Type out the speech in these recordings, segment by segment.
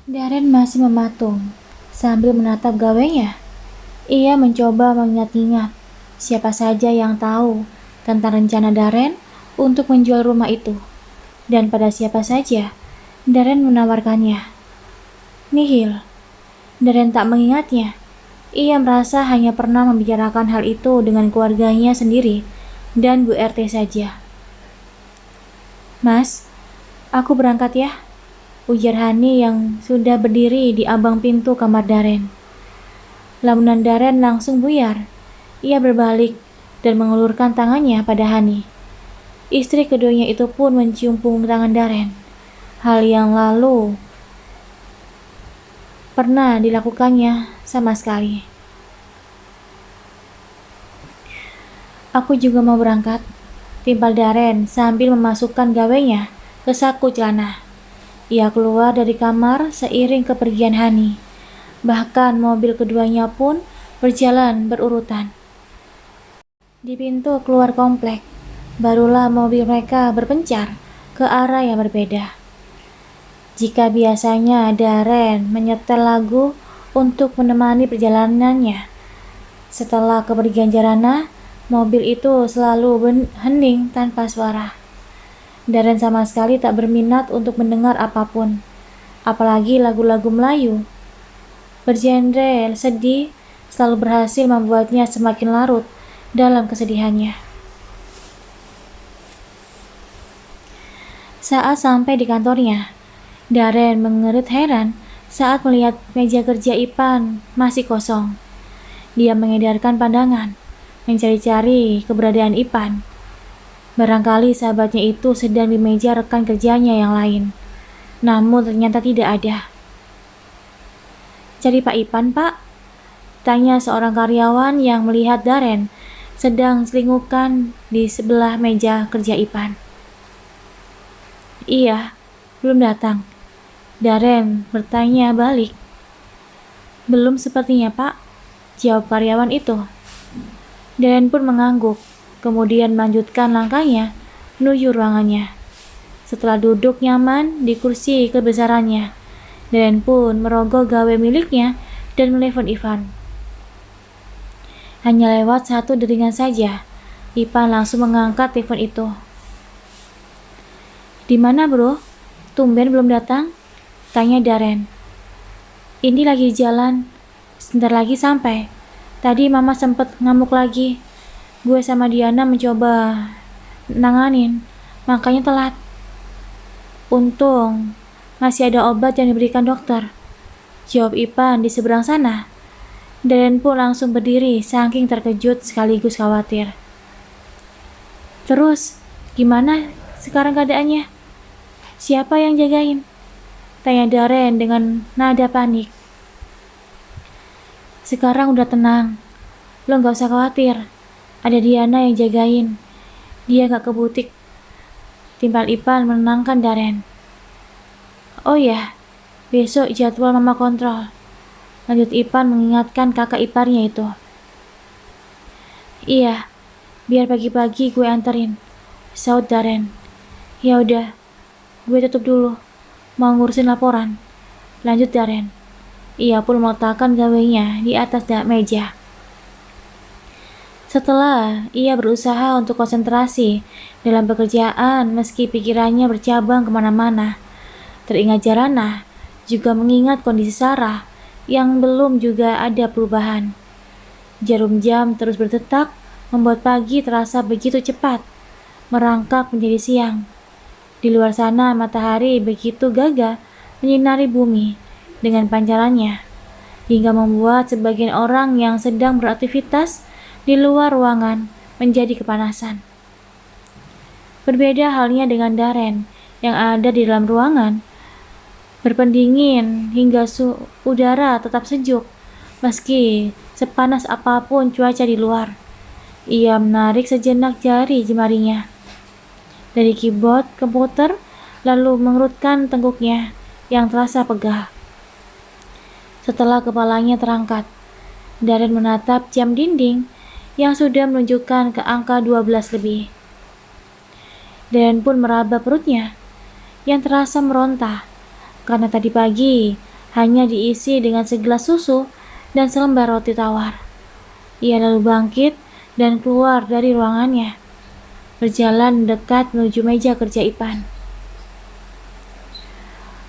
Darren masih mematung sambil menatap gawainya. Ia mencoba mengingat-ingat siapa saja yang tahu tentang rencana Darren untuk menjual rumah itu, dan pada siapa saja Darren menawarkannya. Nihil. Darren tak mengingatnya. Ia merasa hanya pernah membicarakan hal itu dengan keluarganya sendiri dan Bu RT saja. Mas, aku berangkat ya, ujar Hani yang sudah berdiri di ambang pintu kamar Darren. Lamunan Darren langsung buyar. Ia berbalik dan mengulurkan tangannya pada Hani. Istri keduanya itu pun mencium punggung tangan Darren. Hal yang lalu pernah dilakukannya sama sekali. Aku juga mau berangkat, timpal Darren sambil memasukkan gawainya ke saku celana. Ia keluar dari kamar seiring kepergian Hani. Bahkan mobil keduanya pun berjalan berurutan. Di pintu keluar komplek, barulah mobil mereka berpencar ke arah yang berbeda. Jika biasanya Darren menyetel lagu untuk menemani perjalanannya, setelah kepergian Jarana, mobil itu selalu hening tanpa suara. Darren sama sekali tak berminat untuk mendengar apapun, apalagi lagu-lagu Melayu. Bergenre sedih selalu berhasil membuatnya semakin larut dalam kesedihannya. Saat sampai di kantornya, Darren mengerit heran saat melihat meja kerja Ipan masih kosong. Dia mengedarkan pandangan, mencari-cari keberadaan Ipan. Barangkali sahabatnya itu sedang di meja rekan kerjanya yang lain. Namun ternyata tidak ada. "Cari Pak Ipan, Pak?" tanya seorang karyawan yang melihat Darren sedang selingkuhan di sebelah meja kerja Ipan. "Iya, belum datang." Darren bertanya balik. "Belum sepertinya, Pak," jawab karyawan itu. Darren pun mengangguk, kemudian melanjutkan langkahnya menuju ruangannya. Setelah duduk nyaman di kursi kebesarannya, Darren pun merogoh gawe miliknya dan menelepon Ivan. Hanya lewat satu deringan saja, Ivan langsung mengangkat telepon itu. "Di mana, bro? Tumben belum datang?" tanya Darren. "Ini lagi di jalan, sebentar lagi sampai. Tadi mama sempet ngamuk lagi. Gue sama Diana mencoba nanganin, makanya telat. Untung masih ada obat yang diberikan dokter," jawab Ipan di seberang sana. Darren pun langsung berdiri saking terkejut sekaligus khawatir. "Terus, gimana sekarang keadaannya? Siapa yang jagain?" tanya Darren dengan nada panik. "Sekarang udah tenang, lo gak usah khawatir. Ada Diana yang jagain. Dia gak ke butik," timpal Ipan menenangkan Darren. "Oh ya, besok jadwal mama kontrol," lanjut Ipan mengingatkan kakak iparnya itu. "Iya, biar pagi-pagi gue anterin," saut Darren. "Ya udah, gue tutup dulu. Mau ngurusin laporan," lanjut Darren. Ia pun meletakkan gawainya di atas meja. Setelah ia berusaha untuk konsentrasi dalam pekerjaan meski pikirannya bercabang kemana-mana, teringat Jarana, juga mengingat kondisi Sarah yang belum juga ada perubahan. Jarum jam terus berdetak, membuat pagi terasa begitu cepat, merangkak menjadi siang. Di luar sana matahari begitu gagah menyinari bumi dengan pancarannya, hingga membuat sebagian orang yang sedang beraktivitas di luar ruangan menjadi kepanasan. Berbeda halnya dengan Darren yang ada di dalam ruangan, berpendingin hingga udara tetap sejuk meski sepanas apapun cuaca di luar. Ia menarik sejenak jari jemarinya dari keyboard komputer, lalu mengerutkan tengkuknya yang terasa pegal. Setelah kepalanya terangkat, Darren menatap jam dinding yang sudah menunjukkan ke angka 12 lebih. Darren pun meraba perutnya yang terasa meronta karena tadi pagi hanya diisi dengan segelas susu dan selembar roti tawar. Ia lalu bangkit dan keluar dari ruangannya, berjalan dekat menuju meja kerja Ipan.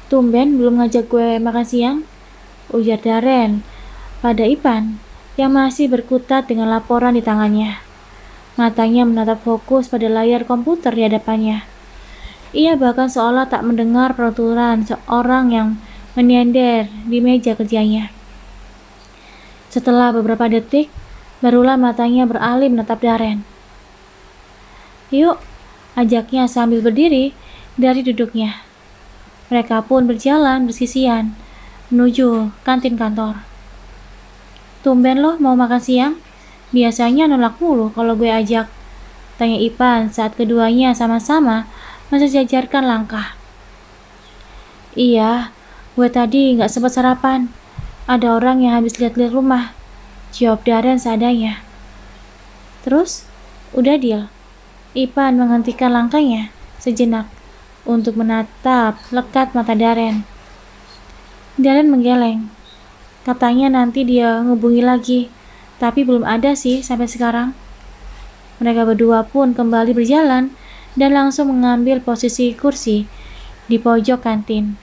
"Tumben belum ngajak gue makan siang?" ujar Darren pada Ipan yang masih berkutat dengan laporan di tangannya. Matanya menatap fokus pada layar komputer di hadapannya. Ia bahkan seolah tak mendengar peraturan seorang yang menyender di meja kerjanya. Setelah beberapa detik, barulah matanya beralih menatap Darren. "Yuk," ajaknya sambil berdiri dari duduknya. Mereka pun berjalan bersisian menuju kantin kantor. "Tumben lo mau makan siang? Biasanya nolak mulu kalau gue ajak," tanya Ipan saat keduanya sama-sama mensejajarkan langkah. "Iya, gue tadi nggak sempat sarapan. Ada orang yang habis lihat-lihat rumah," jawab Darren seadanya. "Terus, udah deal?" Ipan menghentikan langkahnya sejenak untuk menatap lekat mata Darren. Darren menggeleng. Katanya nanti dia ngubungi lagi, tapi belum ada sih sampai sekarang. Mereka berdua pun kembali berjalan dan langsung mengambil posisi kursi di pojok kantin,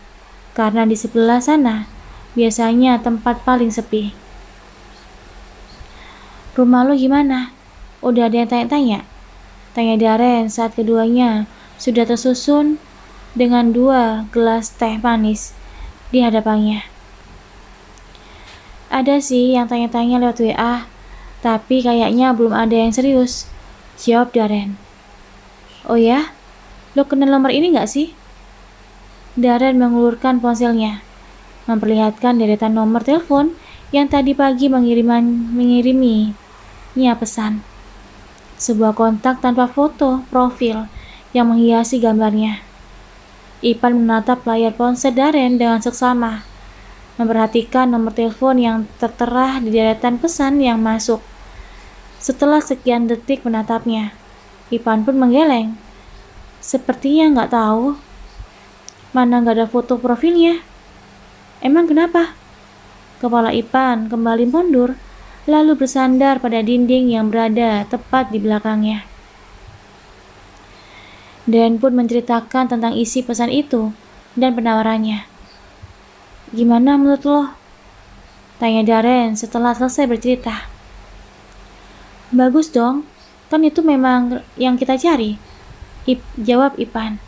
karena di sebelah sana biasanya tempat paling sepi. "Rumah lo gimana? Udah ada yang tanya-tanya?" tanya Darren saat keduanya sudah tersusun dengan 2 gelas teh manis di hadapannya. "Ada sih yang tanya-tanya lewat WA, tapi kayaknya belum ada yang serius," jawab Darren. "Oh ya? Lo kenal nomor ini nggak sih?" Darren mengulurkan ponselnya, memperlihatkan deretan nomor telepon yang tadi pagi mengiriminya pesan. Sebuah kontak tanpa foto profil yang menghiasi gambarnya. Ipan menatap layar ponsel Darren dengan seksama, memperhatikan nomor telepon yang tertera di deretan pesan yang masuk. Setelah sekian detik menatapnya, Ipan pun menggeleng. Sepertinya nggak tahu. Mana nggak ada foto profilnya? Emang kenapa? Kepala Ipan kembali mundur, lalu bersandar pada dinding yang berada tepat di belakangnya. Dan pun menceritakan tentang isi pesan itu dan penawarannya. "Gimana menurut lo?" tanya Darren setelah selesai bercerita. "Bagus dong, kan itu memang yang kita cari," jawab Ipan.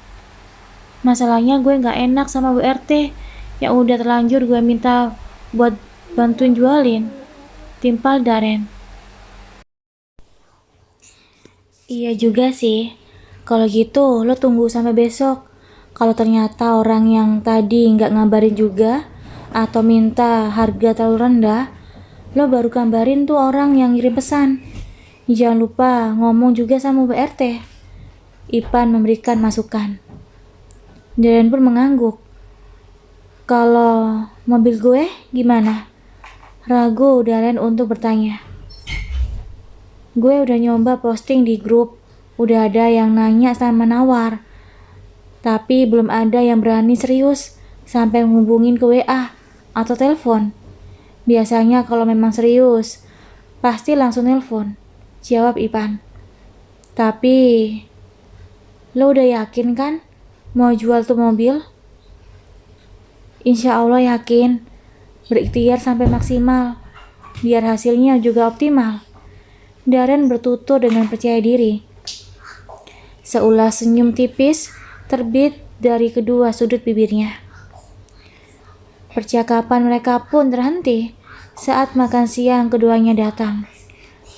"Masalahnya gue gak enak sama Bu RT yang udah terlanjur gue minta buat bantuin jualin," timpal Darren. "Iya juga sih. Kalau gitu lo tunggu sampai besok. Kalau ternyata orang yang tadi nggak ngabarin juga atau minta harga terlalu rendah, lo baru kabarin tuh orang yang ngirim pesan. Jangan lupa ngomong juga sama Bu RT." Ipan memberikan masukan. Darren pun mengangguk. "Kalau mobil gue gimana?" ragu Darren untuk bertanya. "Gue udah nyoba posting di grup. Udah ada yang nanya sama nawar, tapi belum ada yang berani serius sampai menghubungin ke WA atau telepon. Biasanya kalau memang serius, pasti langsung nelpon," jawab Ipan. "Tapi, lo udah yakin kan mau jual tuh mobil?" "Insya Allah yakin. Berikhtiar sampai maksimal, biar hasilnya juga optimal." Darren bertutur dengan percaya diri. Seulas senyum tipis terbit dari kedua sudut bibirnya. Percakapan mereka pun terhenti saat makan siang keduanya datang.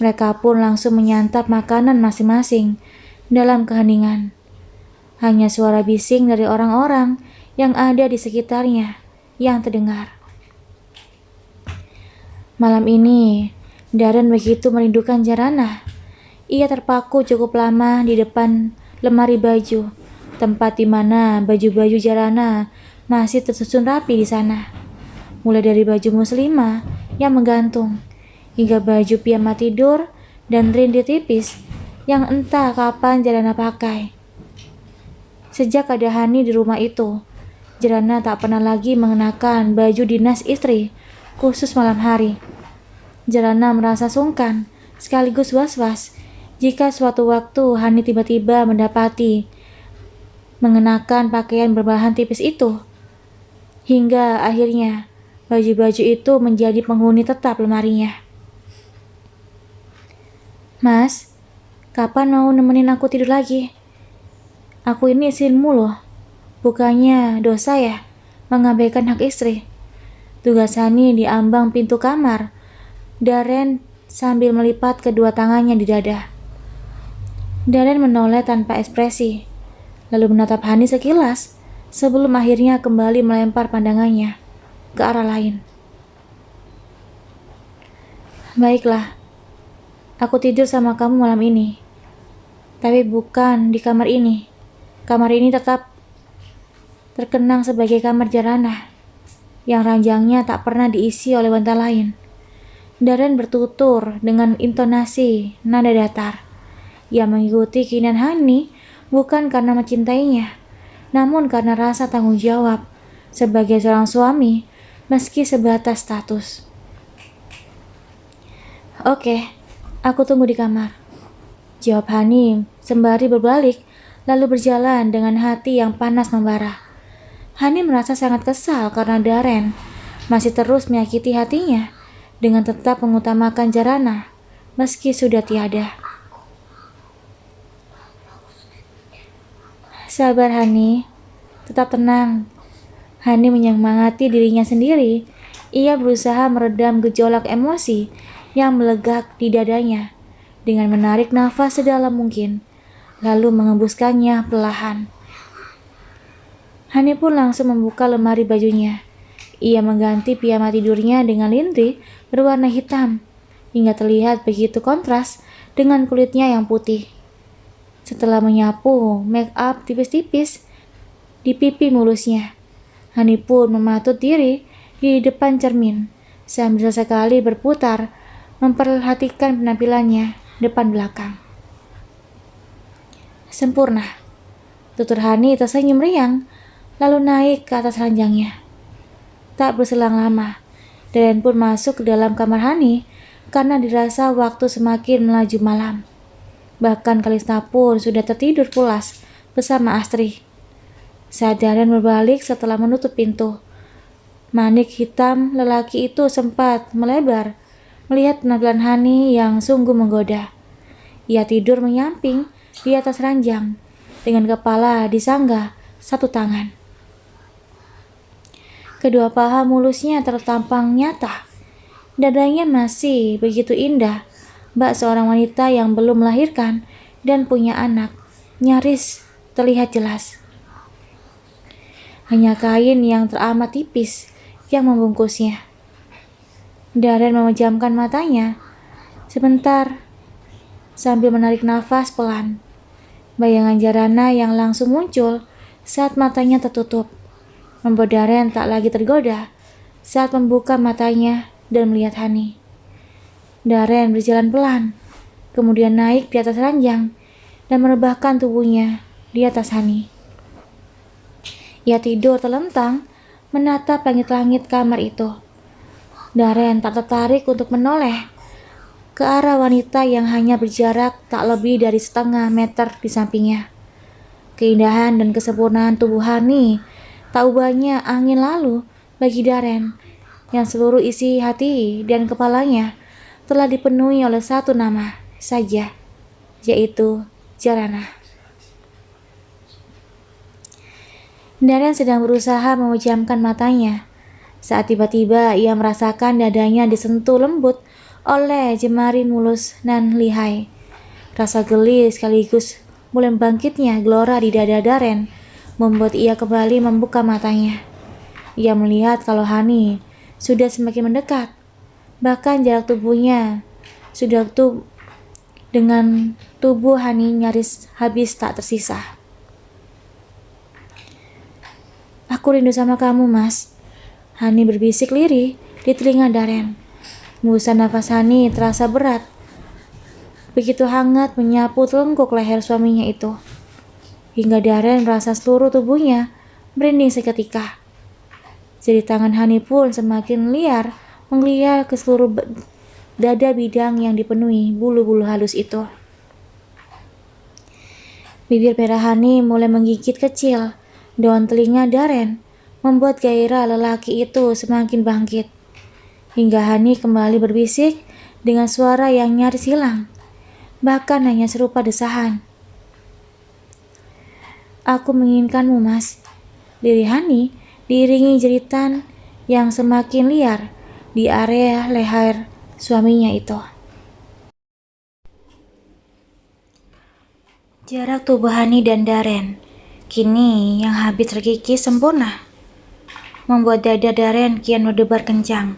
Mereka pun langsung menyantap makanan masing-masing dalam keheningan. Hanya suara bising dari orang-orang yang ada di sekitarnya yang terdengar. Malam ini, Darren begitu merindukan Jarana. Ia terpaku cukup lama di depan lemari baju, tempat di mana baju-baju Jarana masih tersusun rapi di sana. Mulai dari baju muslimah yang menggantung, hingga baju piyama tidur dan rindik tipis yang entah kapan Jarana pakai. Sejak ada Hani di rumah itu, Jarana tak pernah lagi mengenakan baju dinas istri, khusus malam hari. Jarana merasa sungkan, sekaligus was-was, jika suatu waktu Hani tiba-tiba mendapati mengenakan pakaian berbahan tipis itu. Hingga akhirnya, baju-baju itu menjadi penghuni tetap lemarinya. Mas, kapan mau nemenin aku tidur lagi? Aku ini istrimu loh. Bukannya dosa ya mengabaikan hak istri. Tugas Hani di ambang pintu kamar. Darren sambil melipat kedua tangannya di dada. Darren menoleh tanpa ekspresi, lalu menatap Hani sekilas sebelum akhirnya kembali melempar pandangannya ke arah lain. Baiklah, aku tidur sama kamu malam ini. Tapi bukan di kamar ini. Kamar ini tetap terkenang sebagai kamar Jarana, yang ranjangnya tak pernah diisi oleh wanita lain. Darren bertutur dengan intonasi nada datar. Ia mengikuti keinginan Hani bukan karena mencintainya, namun karena rasa tanggung jawab sebagai seorang suami meski sebatas status. Oke, aku tunggu di kamar, jawab Hani sembari berbalik lalu berjalan dengan hati yang panas membara. Hani merasa sangat kesal karena Darren masih terus menyakiti hatinya dengan tetap mengutamakan Jarana meski sudah tiada. Sabar Hani, tetap tenang. Hani menyemangati dirinya sendiri. Ia berusaha meredam gejolak emosi yang melegak di dadanya dengan menarik nafas sedalam mungkin, lalu mengembuskannya perlahan. Hani pun langsung membuka lemari bajunya. Ia mengganti piyama tidurnya dengan lintik berwarna hitam, hingga terlihat begitu kontras dengan kulitnya yang putih. Setelah menyapu make up tipis-tipis di pipi mulusnya, Hani pun mematut diri di depan cermin, sambil sesekali berputar memperhatikan penampilannya depan belakang. Sempurna, tutur Hani tersenyum riang, lalu naik ke atas ranjangnya. Tak berselang lama, Darren pun masuk ke dalam kamar Hani karena dirasa waktu semakin melaju malam. Bahkan Kalista pun sudah tertidur pulas bersama Astri. Saat Darren berbalik setelah menutup pintu, manik hitam lelaki itu sempat melebar melihat penampilan Hani yang sungguh menggoda. Ia tidur menyamping di atas ranjang dengan kepala disanggah satu tangan. Kedua paha mulusnya tertampang nyata. Dadanya masih begitu indah, bak seorang wanita yang belum melahirkan dan punya anak, nyaris terlihat jelas. Hanya kain yang teramat tipis yang membungkusnya. Darren memejamkan matanya sebentar sambil menarik nafas pelan. Bayangan Jarana yang langsung muncul saat matanya tertutup membuat Darren tak lagi tergoda saat membuka matanya dan melihat Hani. Darren berjalan pelan, kemudian naik di atas ranjang dan merebahkan tubuhnya di atas Hani. Ia tidur terlentang menatap langit-langit kamar itu. Darren tak tertarik untuk menoleh ke arah wanita yang hanya berjarak tak lebih dari setengah meter di sampingnya. Keindahan dan kesempurnaan tubuh Hani tak ubahnya angin lalu bagi Darren, yang seluruh isi hati dan kepalanya telah dipenuhi oleh satu nama saja, yaitu Jarana. Darren sedang berusaha memejamkan matanya saat tiba-tiba ia merasakan dadanya disentuh lembut oleh jemari mulus nan lihai. Rasa geli sekaligus mulai bangkitnya gelora di dada Darren membuat ia kembali membuka matanya. Ia melihat kalau Hani sudah semakin mendekat. Bahkan jarak tubuhnya sudah dengan tubuh Hani nyaris habis tak tersisa. Aku rindu sama kamu, Mas. Hani berbisik lirih di telinga Darren. Hembusan nafas Hani terasa berat. Begitu hangat menyapu telungkup leher suaminya itu. Hingga Darren merasa seluruh tubuhnya merinding seketika. Jari tangan Hani pun semakin liar menggeliat ke seluruh dada bidang yang dipenuhi bulu-bulu halus itu. Bibir merah Hani mulai menggigit kecil daun telinga Darren, membuat gairah lelaki itu semakin bangkit. Hingga Hani kembali berbisik dengan suara yang nyaris hilang, bahkan hanya serupa desahan. "Aku menginginkanmu, Mas." Diri Hani diiringi jeritan yang semakin liar di area leher suaminya itu. Jarak tubuh Hani dan Darren kini yang habis terkikis sempurna, membuat dada Darren kian berdebar kencang.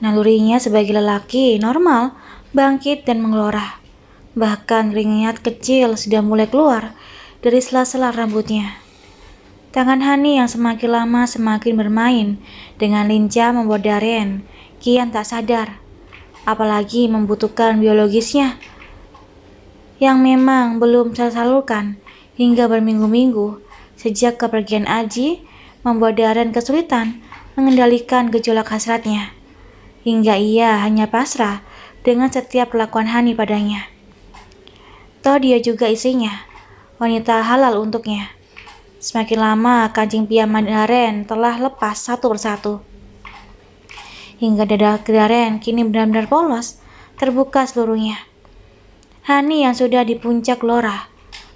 Nalurinya sebagai lelaki normal bangkit dan mengelora. Bahkan keringat kecil sudah mulai keluar dari sela-sela rambutnya. Tangan Hani yang semakin lama semakin bermain dengan lincah membuat Darren kian tak sadar, apalagi membutuhkan biologisnya yang memang belum tersalurkan hingga berminggu-minggu sejak kepergian Aji, membuat Darren kesulitan mengendalikan gejolak hasratnya, hingga ia hanya pasrah dengan setiap perlakuan Hani padanya. Toh dia juga istrinya, wanita halal untuknya. Semakin lama kancing piyama Darren telah lepas satu persatu, hingga dada Darren kini benar-benar polos, terbuka seluruhnya. Hani yang sudah di puncak gelora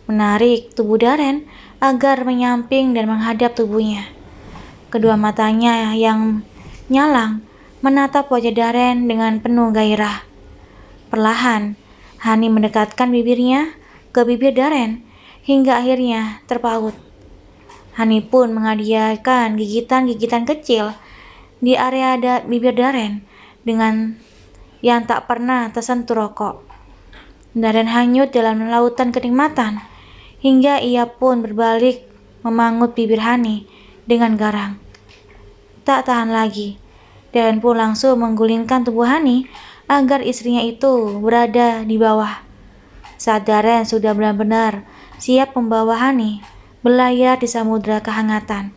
menarik tubuh Darren agar menyamping dan menghadap tubuhnya. Kedua matanya yang nyalang menatap wajah Darren dengan penuh gairah. Perlahan, Hani mendekatkan bibirnya ke bibir Darren hingga akhirnya terpaut. Hani pun menghadiahkan gigitan-gigitan kecil di area bibir Darren dengan yang tak pernah tersentuh rokok. Darren hanyut dalam lautan kenikmatan hingga ia pun berbalik memangut bibir Hani dengan garang. Tak tahan lagi, Darren pun langsung menggulingkan tubuh Hani agar istrinya itu berada di bawah. Saat Darren sudah benar-benar siap membawa Hani berlayar di samudera kehangatan,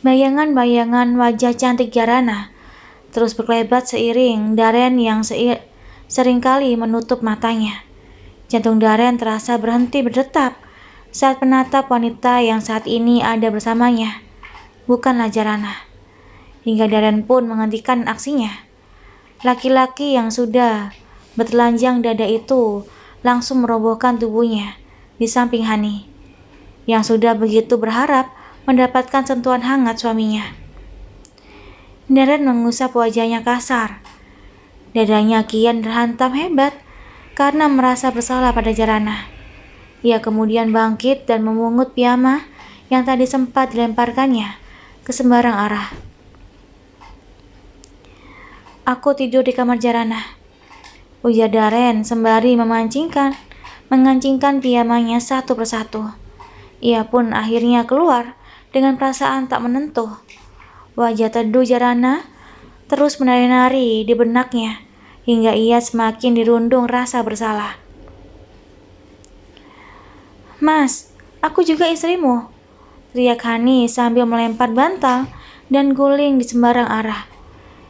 bayangan-bayangan wajah cantik Jarana terus berkelebat seiring Darren yang seringkali menutup matanya. Jantung Darren terasa berhenti berdetak saat menatap wanita yang saat ini ada bersamanya, bukanlah Jarana. Hingga Darren pun menghentikan aksinya. Laki-laki yang sudah bertelanjang dada itu langsung merobohkan tubuhnya di samping Hani, yang sudah begitu berharap mendapatkan sentuhan hangat suaminya. Darren mengusap wajahnya kasar. Dadanya kian terhantam hebat karena merasa bersalah pada Jarana. Ia kemudian bangkit dan memungut piyama yang tadi sempat dilemparkannya ke sembarang arah. "Aku tidur di kamar Jarana," ujar Darren sembari mengancingkan piyamanya satu persatu. Ia pun akhirnya keluar dengan perasaan tak menentu. Wajah teduh Jarana terus menari-nari di benaknya hingga ia semakin dirundung rasa bersalah. "Mas, aku juga istrimu," teriak Hani sambil melempar bantal dan guling di sembarang arah.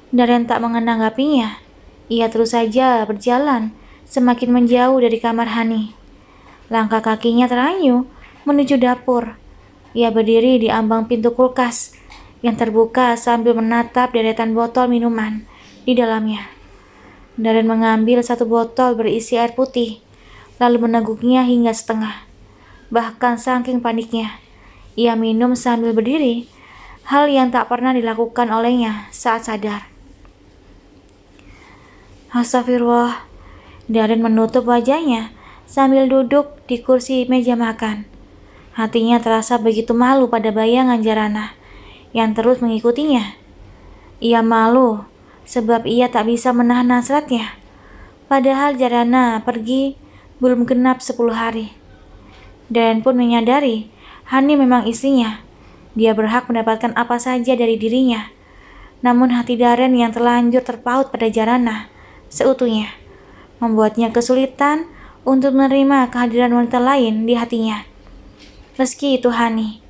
Darren tak menanggapinya. Ia terus saja berjalan semakin menjauh dari kamar Hani. Langkah kakinya terayun menuju dapur. Ia berdiri di ambang pintu kulkas yang terbuka sambil menatap deretan botol minuman di dalamnya. Darren mengambil satu botol berisi air putih, lalu meneguknya hingga setengah. Bahkan saking paniknya, ia minum sambil berdiri, hal yang tak pernah dilakukan olehnya saat sadar. Astagfirullah, Darren menutup wajahnya sambil duduk di kursi meja makan. Hatinya terasa begitu malu pada bayangan Jarana yang terus mengikutinya. Ia malu sebab ia tak bisa menahan hasratnya. Padahal Jarana pergi belum genap 10 hari. Darren pun menyadari Hani memang istrinya. Dia berhak mendapatkan apa saja dari dirinya. Namun hati Darren yang terlanjur terpaut pada Jarana seutuhnya membuatnya kesulitan untuk menerima kehadiran wanita lain di hatinya. Meski itu Hani,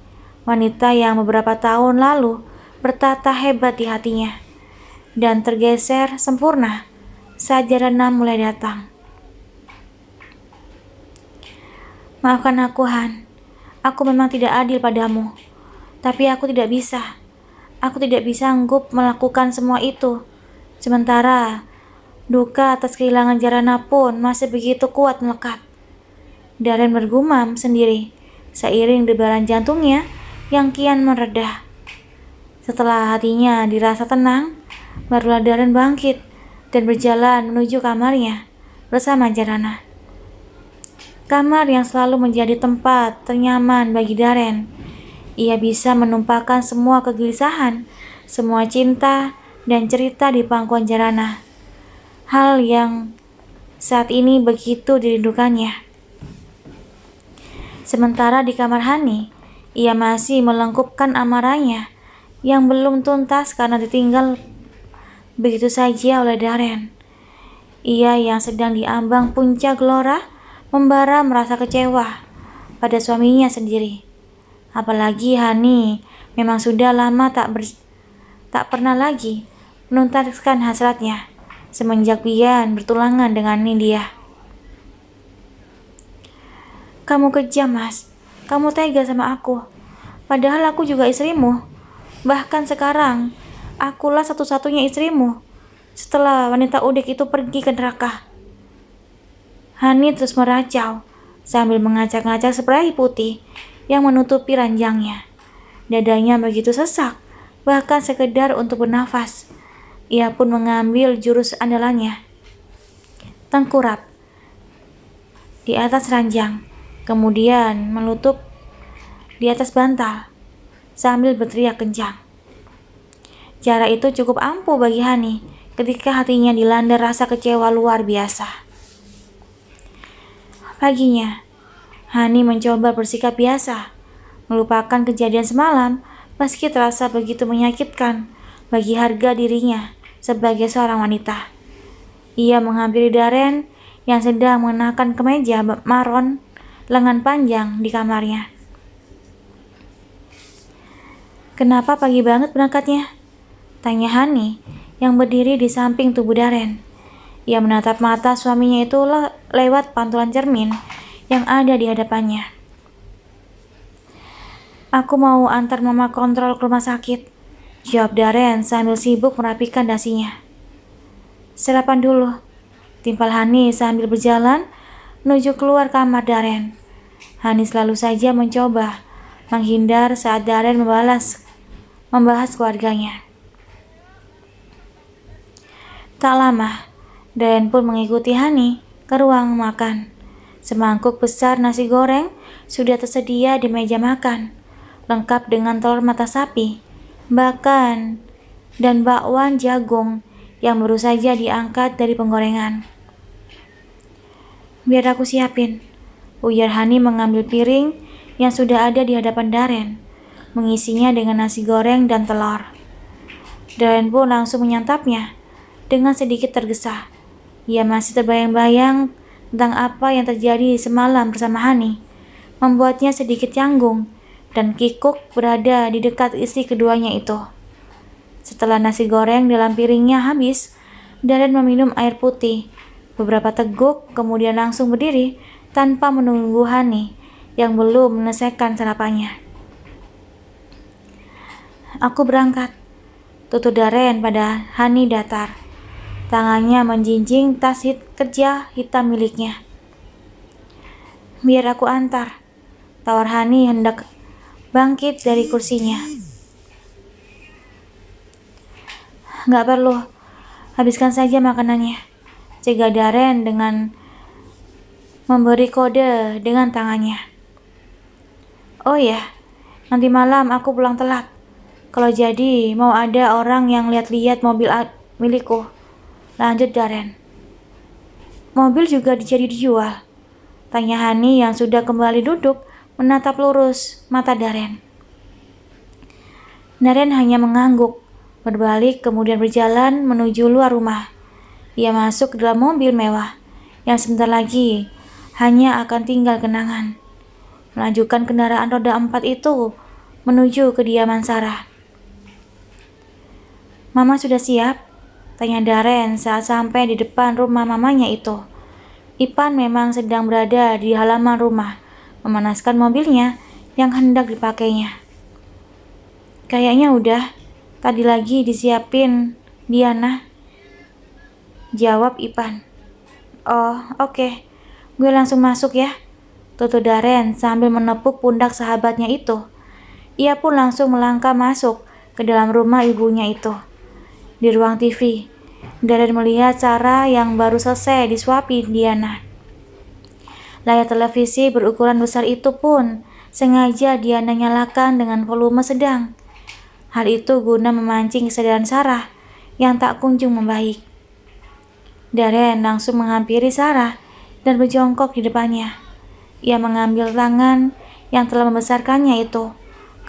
wanita yang beberapa tahun lalu bertata hebat di hatinya, dan tergeser sempurna saat Jarana mulai datang. Maafkan aku, Han. Aku memang tidak adil padamu, tapi aku tidak bisa. Aku tidak bisa sanggup melakukan semua itu. Sementara duka atas kehilangan Jarana pun masih begitu kuat melekat. Darren bergumam sendiri, seiring debaran jantungnya yang kian mereda. Setelah hatinya dirasa tenang, barulah Darren bangkit dan berjalan menuju kamarnya bersama Jarana. Kamar yang selalu menjadi tempat ternyaman bagi Darren. Ia bisa menumpahkan semua kegelisahan, semua cinta, dan cerita di pangkuan Jarana. Hal yang saat ini begitu dirindukannya. Sementara di kamar Hani, ia masih melengkupkan amarahnya yang belum tuntas karena ditinggal begitu saja oleh Darren. Ia yang sedang diambang puncak gelora membara merasa kecewa pada suaminya sendiri. Apalagi Hani memang sudah lama tak pernah lagi menuntaskan hasratnya semenjak Bian bertulangan dengan Nindya. Kamu kejam, Mas. Kamu tega sama aku. Padahal aku juga istrimu. Bahkan sekarang, akulah satu-satunya istrimu. Setelah wanita udik itu pergi ke neraka. Hani terus meracau sambil mengacak-ngacak spray putih yang menutupi ranjangnya. Dadanya begitu sesak, bahkan sekedar untuk bernafas. Ia pun mengambil jurus andalannya. Tengkurap di atas ranjang, kemudian melutup di atas bantal sambil berteriak kencang. Cara itu cukup ampuh bagi Hani ketika hatinya dilanda rasa kecewa luar biasa. Paginya, Hani mencoba bersikap biasa, melupakan kejadian semalam meski terasa begitu menyakitkan bagi harga dirinya sebagai seorang wanita. Ia menghampiri Darren yang sedang mengenakan kemeja maron lengan panjang di kamarnya. Kenapa pagi banget berangkatnya? Tanya Hani yang berdiri di samping tubuh Darren. Ia menatap mata suaminya itu lewat pantulan cermin yang ada di hadapannya. Aku mau antar mama kontrol ke rumah sakit, jawab Darren sambil sibuk merapikan dasinya. Sarapan dulu, timpal Hani sambil berjalan menuju keluar kamar Darren. Hani selalu saja mencoba menghindar saat Darren membahas keluarganya. Tak lama, Darren pun mengikuti Hani ke ruang makan. Semangkuk besar nasi goreng sudah tersedia di meja makan, lengkap dengan telur mata sapi, bahkan dan bakwan jagung yang baru saja diangkat dari penggorengan. Biar aku siapin, ujar Hani mengambil piring yang sudah ada di hadapan Darren, mengisinya dengan nasi goreng dan telur. Darren pun langsung menyantapnya dengan sedikit tergesa. Ia masih terbayang-bayang tentang apa yang terjadi semalam bersama Hani, membuatnya sedikit canggung dan kikuk berada di dekat istri keduanya itu. Setelah nasi goreng dalam piringnya habis, Darren meminum air putih beberapa teguk, kemudian langsung berdiri tanpa menunggu Hani yang belum menyelesaikan sarapannya. Aku berangkat, tutur Darren pada Hani datar. Tangannya menjinjing tas kerja hitam miliknya. Biar aku antar, tawar Hani hendak bangkit dari kursinya. Gak perlu, habiskan saja makanannya, cegah Darren dengan memberi kode dengan tangannya. Oh ya, nanti malam aku pulang telat. Kalau jadi mau ada orang yang lihat-lihat mobil milikku, lanjut Darren. Mobil juga jadi dijual? Tanya Hani yang sudah kembali duduk menatap lurus mata Darren. Darren hanya mengangguk, berbalik kemudian berjalan menuju luar rumah. Ia masuk ke dalam mobil mewah yang sebentar lagi hanya akan tinggal kenangan. Melajukan kendaraan roda 4 itu menuju kediaman Sarah. "Mama sudah siap?" tanya Darren saat sampai di depan rumah mamanya itu. Ipan memang sedang berada di halaman rumah, memanaskan mobilnya yang hendak dipakainya. "Kayaknya udah, tadi lagi disiapin Diana," jawab Ipan. "Oh, oke. Gue langsung masuk ya," tutur Darren sambil menepuk pundak sahabatnya itu. Ia pun langsung melangkah masuk ke dalam rumah ibunya itu. Di ruang TV, Darren melihat Sarah yang baru selesai disuapi Diana. Layar televisi berukuran besar itu pun sengaja Diana nyalakan dengan volume sedang. Hal itu guna memancing kesadaran Sarah yang tak kunjung membaik. Darren langsung menghampiri Sarah dan berjongkok di depannya. Ia mengambil tangan yang telah membesarkannya itu,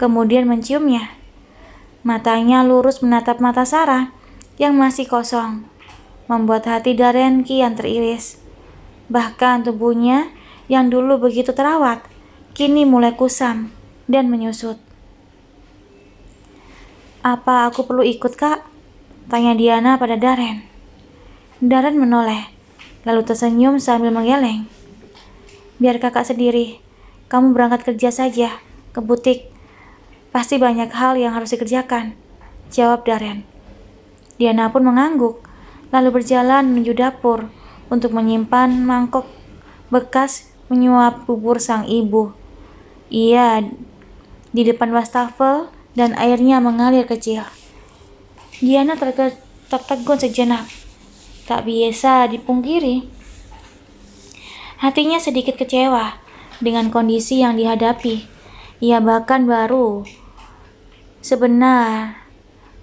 kemudian menciumnya. Matanya lurus menatap mata Sarah yang masih kosong, membuat hati Darren kian teriris. Bahkan tubuhnya yang dulu begitu terawat, kini mulai kusam dan menyusut. "Apa aku perlu ikut, Kak?" tanya Diana pada Darren. Darren menoleh, lalu tersenyum sambil menggeleng. "Biar kakak sendiri. Kamu berangkat kerja saja, ke butik. Pasti banyak hal yang harus dikerjakan," jawab Darren. Diana pun mengangguk, lalu berjalan menuju dapur untuk menyimpan mangkok bekas menyuap bubur sang ibu. Ia di depan wastafel dan airnya mengalir kecil. Diana tertegun sejenak. Tak biasa dipungkiri, hatinya sedikit kecewa dengan kondisi yang dihadapi. Ia bahkan baru sebenar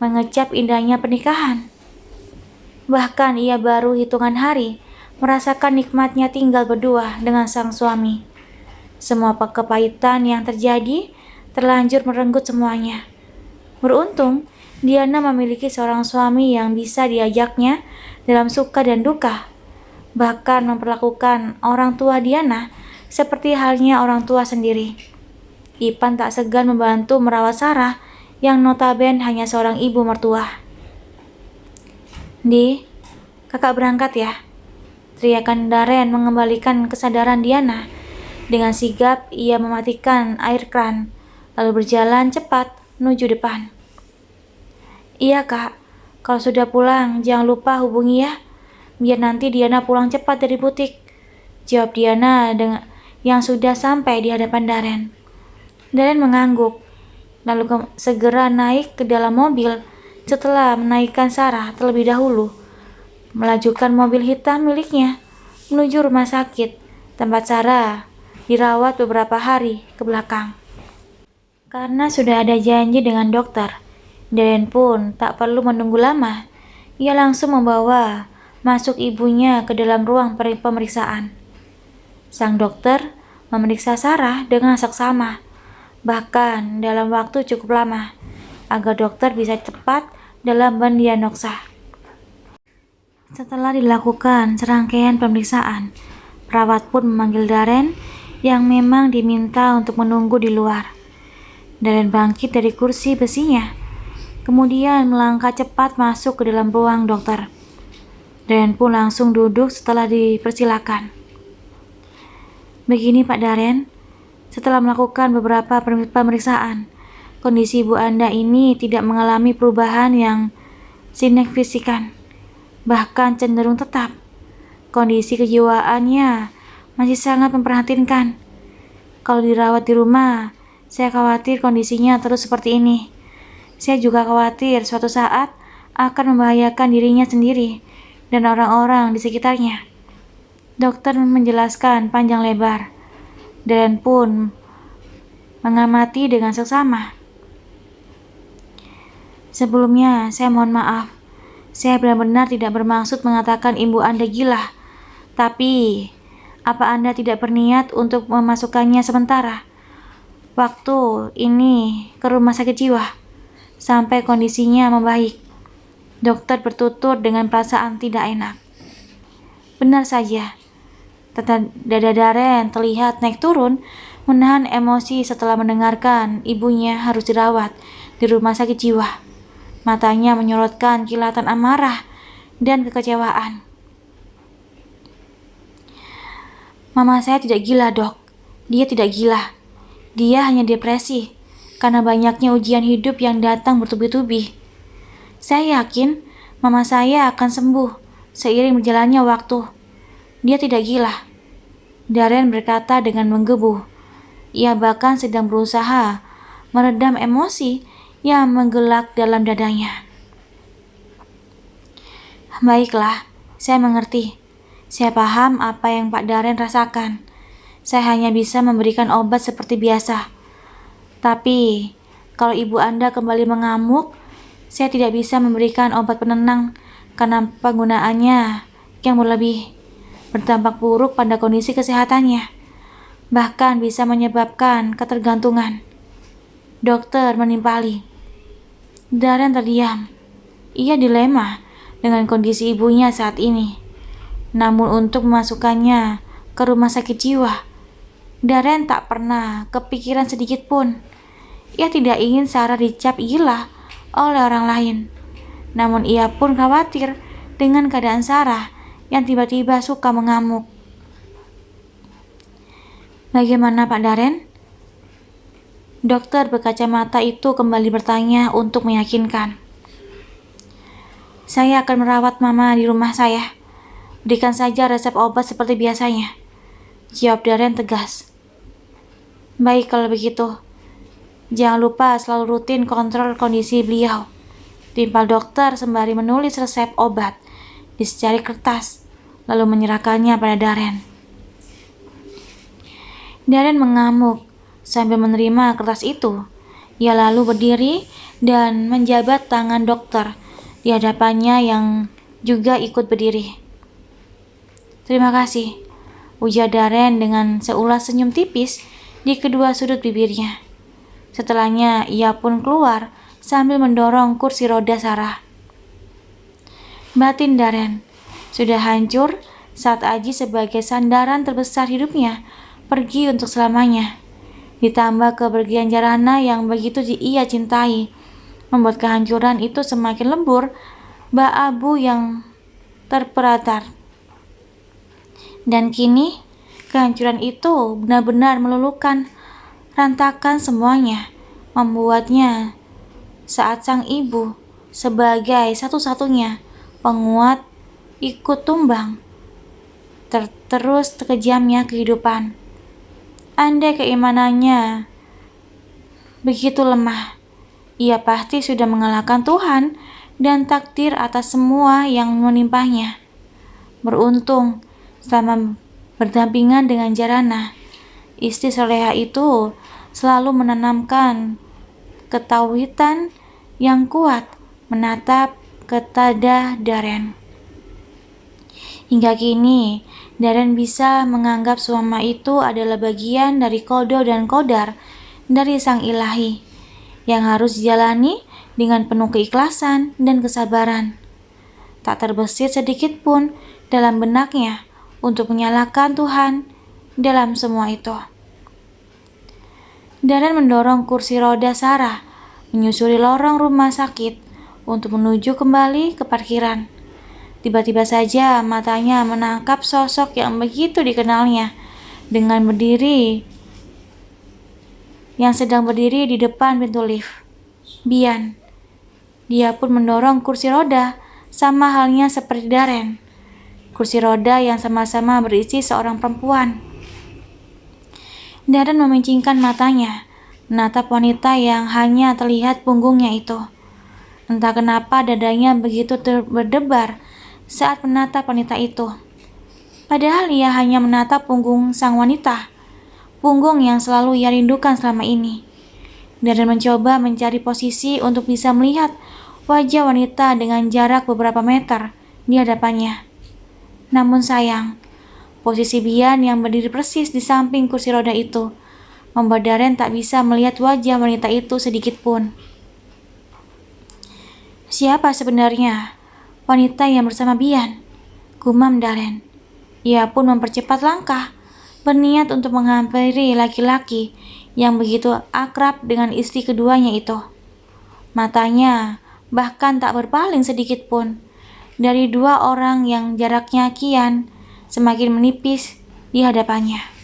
mengecap indahnya pernikahan. Bahkan ia baru hitungan hari merasakan nikmatnya tinggal berdua dengan sang suami. Semua kepahitan yang terjadi terlanjur merenggut semuanya. Beruntung, Diana memiliki seorang suami yang bisa diajaknya dalam suka dan duka, bahkan memperlakukan orang tua Diana seperti halnya orang tua sendiri. Ipan tak segan membantu merawat Sarah yang notabene hanya seorang ibu mertua. "Di, kakak berangkat ya," teriakan Darren mengembalikan kesadaran Diana. Dengan sigap ia mematikan air kran, lalu berjalan cepat menuju depan. "Iya, Kak. Kalau sudah pulang, jangan lupa hubungi ya. Biar nanti Diana pulang cepat dari butik," jawab Diana yang sudah sampai di hadapan Darren. Darren mengangguk, lalu segera naik ke dalam mobil setelah menaikkan Sarah terlebih dahulu, melajukan mobil hitam miliknya menuju rumah sakit tempat Sarah dirawat beberapa hari ke belakang. Karena sudah ada janji dengan dokter, Darren pun tak perlu menunggu lama. Ia langsung membawa masuk ibunya ke dalam ruang pemeriksaan. Sang dokter memeriksa Sarah dengan seksama, bahkan dalam waktu cukup lama, agar dokter bisa cepat dalam mendiagnosa. Setelah dilakukan serangkaian pemeriksaan, perawat pun memanggil Darren yang memang diminta untuk menunggu di luar. Darren bangkit dari kursi besinya, kemudian melangkah cepat masuk ke dalam ruang dokter. Darren pun langsung duduk setelah dipersilakan. "Begini Pak Darren, setelah melakukan beberapa pemeriksaan, kondisi ibu Anda ini tidak mengalami perubahan yang signifikan, bahkan cenderung tetap. Kondisi kejiwaannya masih sangat memprihatinkan. Kalau dirawat di rumah, saya khawatir kondisinya terus seperti ini. Saya juga khawatir suatu saat akan membahayakan dirinya sendiri dan orang-orang di sekitarnya," dokter menjelaskan panjang lebar. Darren pun mengamati dengan seksama. "Sebelumnya, saya mohon maaf. Saya benar-benar tidak bermaksud mengatakan ibu Anda gila. Tapi, apa Anda tidak berniat untuk memasukkannya sementara waktu ini ke rumah sakit jiwa sampai kondisinya membaik?" Dokter bertutur dengan perasaan tidak enak. "Benar saja." Dada Darren terlihat naik turun menahan emosi setelah mendengarkan ibunya harus dirawat di rumah sakit jiwa. Matanya menyorotkan kilatan amarah dan kekecewaan. Mama saya tidak gila, Dok. Dia tidak gila. Dia hanya depresi karena banyaknya ujian hidup yang datang bertubi-tubi. Saya yakin mama saya akan sembuh seiring berjalannya waktu. Dia tidak gila. Darren berkata dengan menggebu. Ia bahkan sedang berusaha meredam emosi yang menggelak dalam dadanya. Baiklah, saya mengerti. Saya paham apa yang Pak Darren rasakan. Saya hanya bisa memberikan obat seperti biasa. Tapi, kalau ibu Anda kembali mengamuk, saya tidak bisa memberikan obat penenang karena penggunaannya yang berlebih berdampak buruk pada kondisi kesehatannya. Bahkan bisa menyebabkan ketergantungan. Dokter menimpali. Darren terdiam. Ia dilema dengan kondisi ibunya saat ini. Namun untuk memasukkannya ke rumah sakit jiwa, Darren tak pernah kepikiran sedikit pun. Ia tidak ingin Sarah dicap gila oleh orang lain. Namun ia pun khawatir dengan keadaan Sarah yang tiba-tiba suka mengamuk. Bagaimana Pak Darren? Dokter berkacamata itu kembali bertanya untuk meyakinkan. Saya akan merawat Mama di rumah saya. Berikan saja resep obat seperti biasanya, jawab Darren tegas. Baik kalau begitu. Jangan lupa selalu rutin kontrol kondisi beliau, timpal dokter sembari menulis resep obat di secari kertas, lalu menyerahkannya pada Darren. Darren mengamuk sambil menerima kertas itu. Ia lalu berdiri dan menjabat tangan dokter di hadapannya yang juga ikut berdiri. Terima kasih, ujar Darren dengan seulas senyum tipis di kedua sudut bibirnya. Setelahnya ia pun keluar sambil mendorong kursi roda Sarah. Batin Darren sudah hancur saat Aji sebagai sandaran terbesar hidupnya pergi untuk selamanya. Ditambah kepergian Jarana yang begitu ia cintai, membuat kehancuran itu semakin lembur, bak abu yang terperatar. Dan kini, kehancuran itu benar-benar meluluhkan rantakan semuanya, membuatnya saat sang ibu sebagai satu-satunya penguat ikut tumbang. Terus terkejamnya kehidupan. Andai keimanannya begitu lemah, ia pasti sudah mengalahkan Tuhan dan takdir atas semua yang menimpanya. Beruntung, selama berdampingan dengan Jarana, istri soleha itu selalu menanamkan ketauhidan yang kuat menatap kepada Darren. Hingga kini, Darren bisa menganggap suami itu adalah bagian dari kodo dan kodar dari Sang Ilahi yang harus dijalani dengan penuh keikhlasan dan kesabaran. Tak terbesit sedikit pun dalam benaknya untuk menyalahkan Tuhan dalam semua itu. Darren mendorong kursi roda Sarah menyusuri lorong rumah sakit untuk menuju kembali ke parkiran. Tiba-tiba saja matanya menangkap sosok yang begitu dikenalnya yang sedang berdiri di depan pintu lift. Bian. Dia pun mendorong kursi roda, sama halnya seperti Darren. Kursi roda yang sama-sama berisi seorang perempuan. Darren memincingkan matanya, menatap wanita yang hanya terlihat punggungnya itu. Entah kenapa dadanya begitu berdebar saat menatap wanita itu. Padahal ia hanya menatap punggung sang wanita, punggung yang selalu ia rindukan selama ini. Darren mencoba mencari posisi untuk bisa melihat wajah wanita dengan jarak beberapa meter di hadapannya. Namun sayang, posisi Bian yang berdiri persis di samping kursi roda itu membuat Darren tak bisa melihat wajah wanita itu sedikit pun. Siapa sebenarnya wanita yang bersama Bian? Gumam Darren. Ia pun mempercepat langkah berniat untuk menghampiri laki-laki yang begitu akrab dengan istri keduanya itu. Matanya bahkan tak berpaling sedikit pun dari dua orang yang jaraknya kian semakin menipis di hadapannya.